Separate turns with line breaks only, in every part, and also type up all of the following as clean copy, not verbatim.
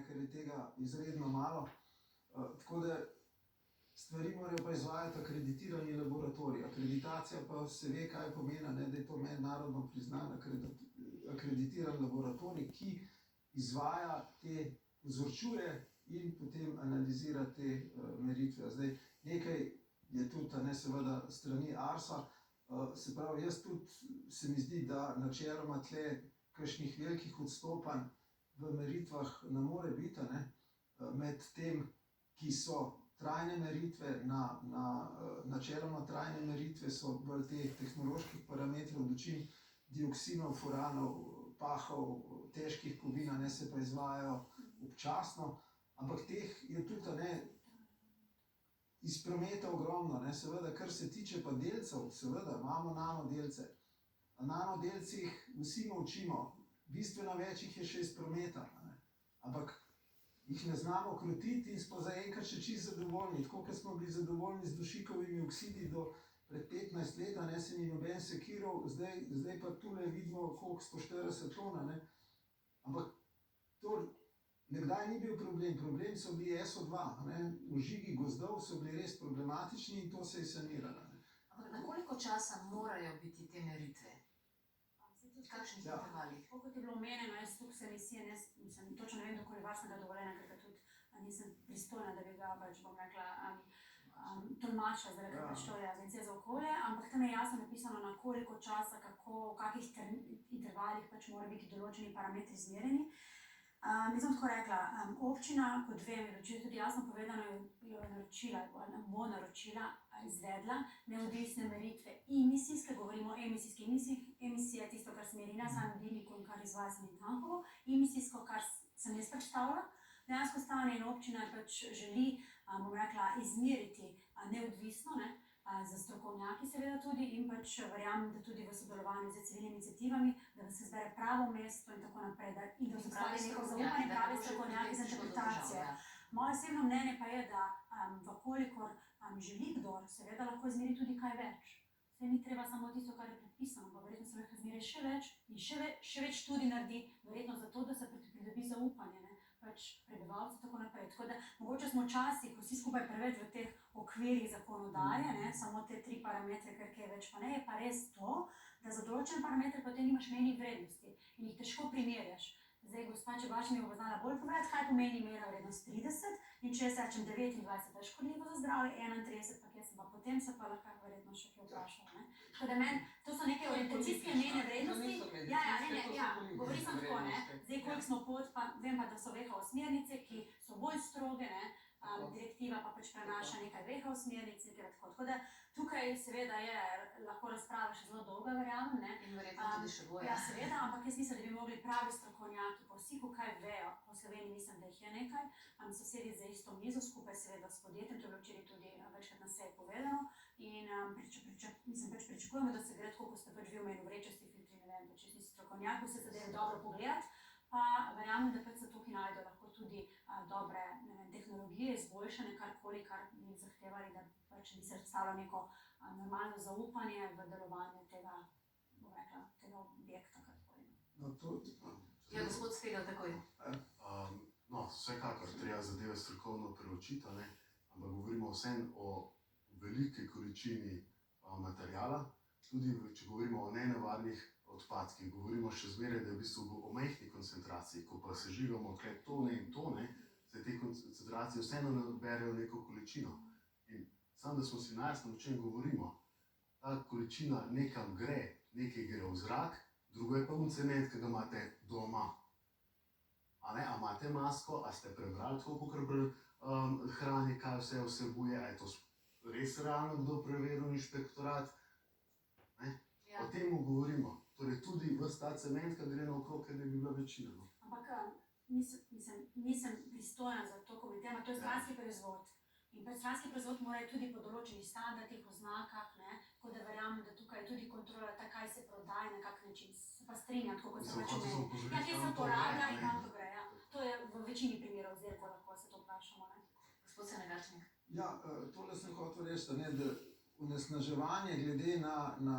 ker je tega izredno malo. Tako da stvari morajo pa izvajati akreditirani laboratorij. Akreditacija pa se ve, kaj pomeni, ne, da je to mednarodno priznan akreditiran laboratorij, ki izvaja te, vzorčuje in potem analizira te meritve. Zdaj, nekaj je tudi, ne, seveda, strani ARSA, se pravi, jaz tudi se mi zdi, da načeloma tle kakšnih velikih odstopanj v meritvah ne more biti, ne, med tem, ki so trajne meritve, načeloma trajne meritve so bolj teh tehnoloških parametrov, dočim dioksinov, furanov, pahov, težkih kovin, ne, se pa izvajajo občasno, ampak teh je tudi, ne, iz prometa ogromno, ne, seveda, kar se tiče pa delcev, seveda, imamo nanodelce. Na nanodelcih vsi molčimo, bistveno več jih je še iz prometa, ne, ampak jih ne znamo krotiti in smo zaenkrat še čisto zadovoljni. Tako, kot smo bili zadovoljni z dušikovimi oksidi do pred 15 let, ne, se ni noben sekiral, zdaj pa tule vidimo, koliko 140 ton, ne. Ampak to nekdaj ni bil problem, problem so bili SO2, ne, vžigi gozdov so bili res problematični in to se je saniralo, ne.
Ampak na koliko časa morajo biti te meritve? V kakšnih intervalih?
Tako kot je bilo omenjeno, jaz tukaj se emisije, točno ne vem, dokoli varstvenega dovoljenja, ker tudi nisem pristojna, da bi ga, bom rekla, tolmačila, zaradi pač to je Agencija za okolje, ampak tam je jasno napisano, na koliko časa, kako, v kakih intervalih pač morajo biti določeni parametri izmerjeni. Jaz bom tako rekla, občina, kot vem, je tudi jasno povedano, jo bo naročila, izvedla neodvisne meritve emisijske, govorimo o emisijski emisija, tisto, kar smeri na samem dimniku in kar izvaja Sanitnikovo, emisijsko, kar sem jaz predstavila, dejansko stanje in občina pač želi, bom rekla, izmeriti neodvisno, ne, za strokovnjaki seveda tudi in pač verjamem, da tudi v sodelovanju z civilnimi iniciativami, da se zbere pravo mesto in tako naprej, in da vzpostavi neko zaupanje pravi strokovnjaki za interpretacijo. Moje osebno mnenje pa je, da vkolikor želi kdor, seveda lahko izmeri tudi kaj več. Saj ni treba samo tisto, kar je predpisano, pa verjetno se lahko izmeri še več in še več študij naredi, verjetno zato, da se pridobi zaupanje, ne, pač prebivalcev tako naprej. Tako da mogoče smo včasih vsi skupaj preveč v teh okvirih zakonodaje, ne, samo te 3 parametre, ker kaj več pa ne, je pa res to, da za določene parametre potem nimaš mejnih vrednosti in jih težko primerjaš. Zdaj, gospa Čebaš mi bo znala bolj povedati, kaj pomeni mejna vrednost 30 in če jaz rečem 29, je škodljivo za zdravje, 31, pa kje sem pa potem se pa lahko verjetno še kaj vprašala, ne. Tako da meni, to so neke orientacijske mejne vrednosti. Govori sem tako, ne. Zdaj, koliko smo pa vem pa, da so WHO smernice, ki so bolj stroge, ne. Direktiva pa pač prenaša nekaj WHO smernic in tako da tukaj seveda je lahko razprava še zelo dolga, verjamem, ne.
In verjetno tudi še bo,
Ja, seveda, ampak jaz mislim, da bi mogli pravi strokovnjaki po vsi, kaj vejo, po Sloveniji mislim, da jih je nekaj, se sedeti za isto mizo skupaj seveda s podjetjem, to je bilo včeraj tudi večkrat na seji povedano in pričakujemo, da se gre tako, kot ste pač vi omenili, vrečasti filtri, ne vem, pač nisi strokovnjak, vse zadeve dobro pogledati. Pa verjamem, da pač se tukaj najdejo lahko tudi dobre, ne vem, tehnologije, izboljšane, karkoli, kar bi zahtevali, da pač bi se predstavljalo neko normalno zaupanje v delovanje tega, bom rekla, tega objekta, karkoli.
Ja, gospod Stegelj, takoj.
No, vsekakor treba zadeve strokovno preučiti, ne, ampak govorimo vseeno o veliki količini materiala, tudi če govorimo o nenevarnih odpadkih, govorimo še zmeraj, da je v bistvu o majhni koncentraciji, ko pa sežigamo tukaj tone in tone, se te koncentracije vseeno naberejo neko količino. In samo, da smo si jasni, o čem govorimo, ta količina nekam gre, nekaj gre v zrak, drugo je pa cement, ki ga imate doma. A imate masko, a ste prebrali tako, kakor pri hrani, kaj vse vsebuje, a je to res realno, kdo preveril inšpektorat? O tem govorimo. Torej tudi ves ta cement, ki gre naokrog, ker ne bi bila večina.
Ampak nisem pristojna za to komentirati, to je stranski proizvod. In stranski proizvod mora tudi po določenih standardih, oznakah, ne, tako da verjamem, da tukaj tudi kontrola, kaj se prodaja, na kak način, se pa strinjam, tako kot se pač omeni. Ja, kje se uporablja in kam to gre, ja. To je v večini primerov izdelkov, lahko se to vprašamo, ne.
Gospod Senegalčnik.
Ja, tole sem hotel reči, ne, da onesnaževanje glede na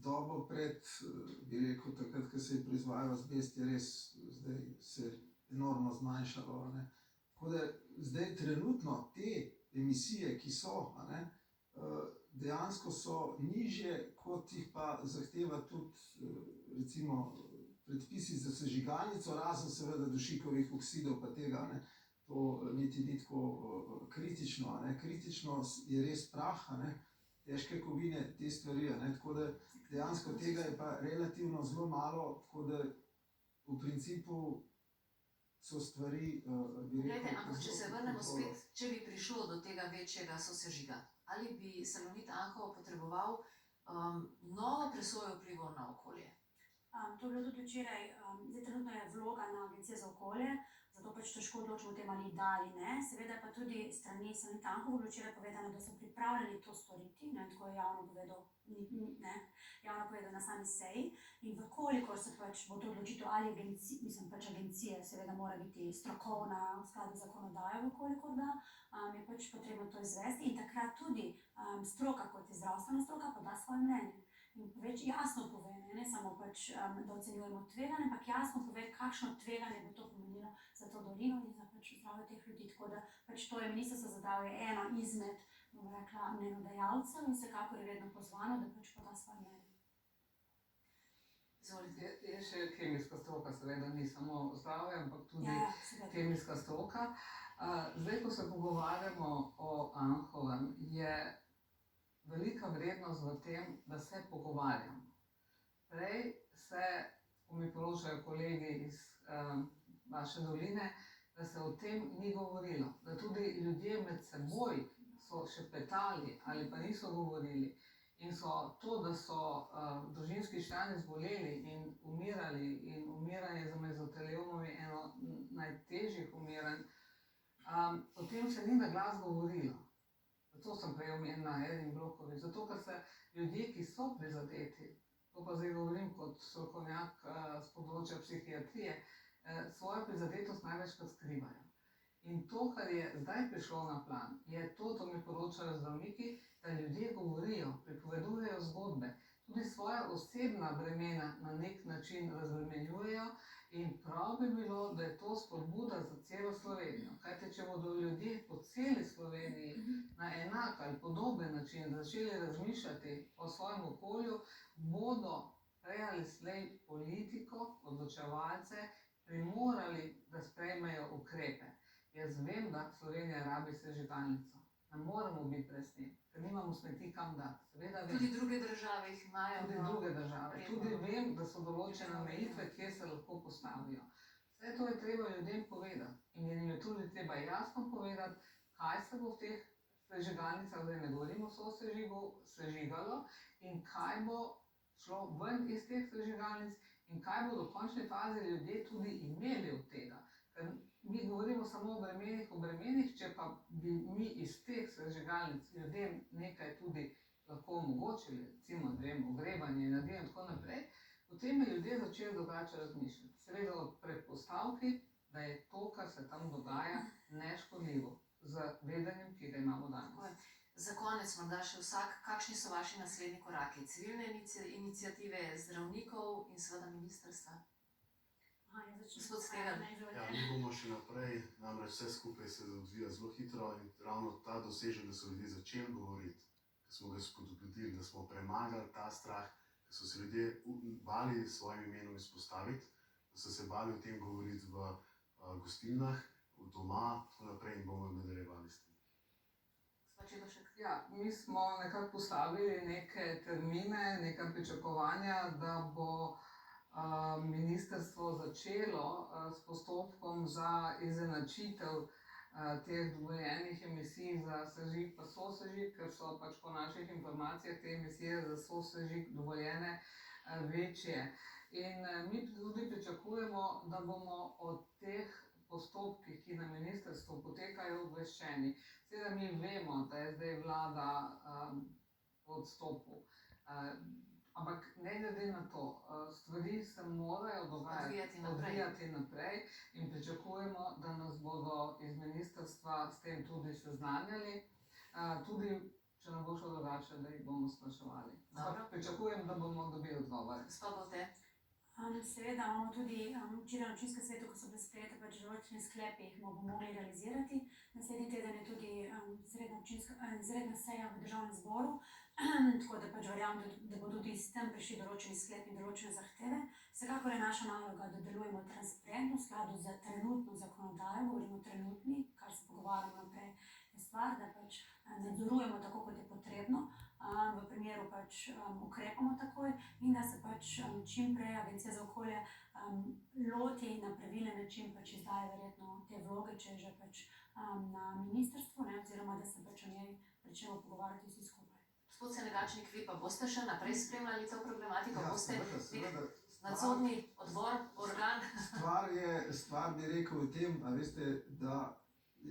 dobo pred, bi rekel, takrat, ko se je proizvajal azbest, je res, zdaj se enormno zmanjšalo. A ne. Tako da zdaj trenutno te emisije, ki so, a ne, dejansko so nižje, kot jih pa zahteva tudi recimo predpisi za sežigalnico, razen seveda dušikovih oksidov pa tega, ne. To niti ni tako kritično. A ne. Kritično je res prah, a ne, težke kovine, te stvari. A ne. Tako da dejansko tega je pa relativno zelo malo, tako da v principu so stvari, bi rekel...
Glejte, ampak če se vrnemo spet, če bi prišlo do tega večjega sosežiga, ali bi Salonit Anhovo potreboval novo presojo vplivov na okolje?
To je bilo tudi včeraj, zdaj trenutno je vloga na Agencije za okolje, zato pač težko odločimo o tem, ali da ali ne. Seveda pa tudi strani Salonita Anhovo bilo včeraj povedano, da so pripravljeni to storiti, ne, tako je javno povedal, javno povedal na sami seji. In vkolikor se pač bo to odločitev ali agencije, seveda mora biti strokovna v skladu z zakonodajo, vkolikor da, je pač potrebno to izvesti in takrat tudi stroka, kot je zdravstvena stroka, pa da svoje mnenje. In več jasno pove, ne samo pač, da ocenjujemo tveganje, ampak jasno pove, kakšno tveganje bo to pomenilo za to dolino in za pač zdravje teh ljudi. Tako da pač to je Ministrstvo za zdravje eno izmed, bomo rekla, mnenjodajalcev in vsekakor je vedno pozvano, da pač poda svoje mnenje.
Izvolite.
Je še kemijska stroka, seveda ni samo zdravje, ampak tudi kemijska stroka. Zdaj, ko se pogovarjamo o Anhovem, je velika vrednost v tem, da se pogovarjamo. Prej se, ko mi poročajo kolegi iz vaše doline, da se o tem ni govorilo. Da tudi ljudje med seboj so šepetali ali pa niso govorili. In so to, da so družinski člani zboleli in umiranje za mezoteliomom je eno najtežjih umiranj, potem se ni na glas govorilo. Zato sem prej omenila Erin Brockovich, zato ker se ljudje, ki so prizadeti, to pa zdaj govorim kot strokovnjak z področja psihiatrije, svojo prizadetost največkrat skrivajo. In to, kar je zdaj prišlo na plan, je to mi poročajo zdravniki, da ljudje govorijo, pripovedujejo zgodbe, tudi svoja osebna bremena na nek način razbremenjujejo in prav bi bilo, da je to spodbuda za celo Slovenijo. Kajte, če bodo ljudje po celi Sloveniji na enak ali podoben način začeli razmišljati o svojem okolju, bodo prej ali slej politiko, odločevalce primorali, da sprejmejo ukrepe. Jaz vem, da Slovenija rabi sežigalnico. Ne moremo biti brez nje, ker nimamo smeti kam dati. Seveda vem.
Tudi druge države jih imajo.
Tudi druge države. Tudi vem, da so določene omejitve, kje se lahko postavijo. Vse to je treba ljudem povedati. In jim je tudi treba jasno povedati, kaj se bo v teh sežigalnicah, zdaj ne govorimo o sosežigu, sežigalo in kaj bo šlo ven iz teh sežigalnic in kaj bodo v končni fazi ljudje tudi imeli od tega. Ker mi govorimo samo o bremenih, če pa bi mi iz teh sežigalnic ljudem nekaj tudi lahko omogočili, recimo, ogrevanje, energijo in tako naprej, potem bi ljudje začeli drugače razmišljati. Seveda od predpostavki, da je to, kar se tam dogaja, neškodljivo z vedenjem, ki ga imamo danes.
Za konec morda še vsak, kakšni so vaši naslednji koraki? Civilne iniciative zdravnikov in seveda ministrstva? Gospod Stegar.
Ja, mi bomo še naprej, namreč vse skupaj se odvija zelo hitro in ravno ta dosežek, da so ljudje začeli govoriti, da smo ga spodbudili, da smo premagali ta strah, da so se ljudje bali s svojim imenom izpostaviti, da so se bali o tem govoriti v gostilnah, doma, tako naprej in bomo nadaljevali s tem.
Ja, mi smo nekako postavili neke termine, neka pričakovanja, da bo ministrstvo začelo s postopkom za izenačitev teh dovoljenih emisij za sežig pa sosežig, ker so pač po naših informacijah te emisije za sosežig dovoljene večje. In mi tudi pričakujemo, da bomo od teh postopkih, ki na ministrstvu potekajo, obveščeni. Seveda mi vemo, da je zdaj vlada v odstopu. Ampak ne glede na to, stvari se morajo odvijati naprej in pričakujemo, da nas bodo iz ministrstva s tem tudi seznanjali. Tudi, če ne bo šlo drugače, da jih bomo spraševali. Pričakujem, da bomo dobili odgovor.
Gospod Bote.
Seveda imamo tudi včeraj na občinskem svetu, ko so bile sprejete pač določene sklepe, jih bomo mogli realizirati. Naslednji teden je tudi izredna seja v državnem zboru, tako da pač verjamem, da bodo tudi s tem prišli določeni sklepi in določene zahteve. Vsekakor je naša naloga, da delujemo transparentno v skladu z trenutno zakonodajo, govorimo trenutni, kar se pogovarjamo naprej, je stvar, da pač nadzorujemo tako, kot je potrebno, v primeru pač ukrepamo takoj in da se pač čim prej Agencija za okolje loti na pravilen način, pač izdaje verjetno te vloge, če je že pač na ministrstvu, ne, oziroma da se pač o njej pričnemo pogovarjati vsi skupaj.
Gospod Senegačnik, vi pa boste še naprej spremljali to problematiko?
Ja,
Boste
seveda.
nadzorni odbor, organ?
Stvar bi rekel v tem, a veste, da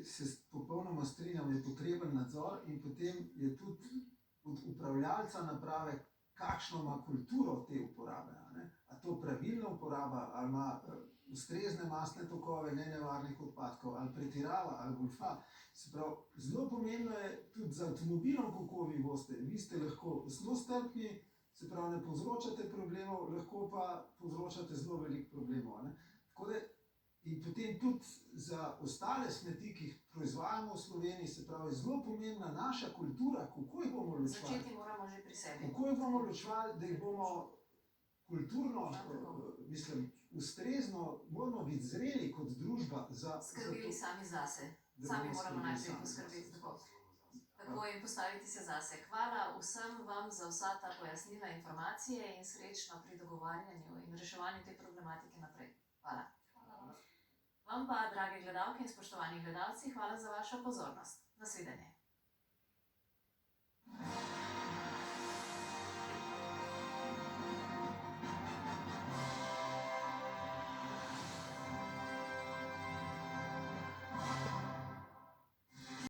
se popolnoma strinjam, je potreben nadzor in potem je tudi od upravljalca naprave, kakšno ima kulturo te uporabe. A to pravilna uporaba, ali ima ustrezne masne tokove, ne nevarnih odpadkov, ali pretirava, ali golfa. Se pravi, zelo pomembno je tudi z avtomobilom, kako vi boste. Vi ste lahko zelo strpni, se pravi, ne povzročate problemov, lahko pa povzročate zelo veliko problemov. Tako da in potem tudi za ostale smeti, ki jih proizvajamo v Sloveniji, se pravi, zelo pomembna naša kultura, kako jih bomo ločevali.
Začeti moramo že pri sebi.
Kako jih bomo ločevali, da jih bomo kulturno, ustrezno, moramo biti zreli kot družba za
skrbeli sami zase. Sami moramo najprej poskrbeti tako in postaviti se zase. Hvala vsem vam za vsa ta pojasnila, informacije in srečno pri dogovarjanju in reševanju te problematike naprej. Hvala. Vam pa, drage gledalke in spoštovani gledalci, hvala za vašo pozornost. Nasvidenje.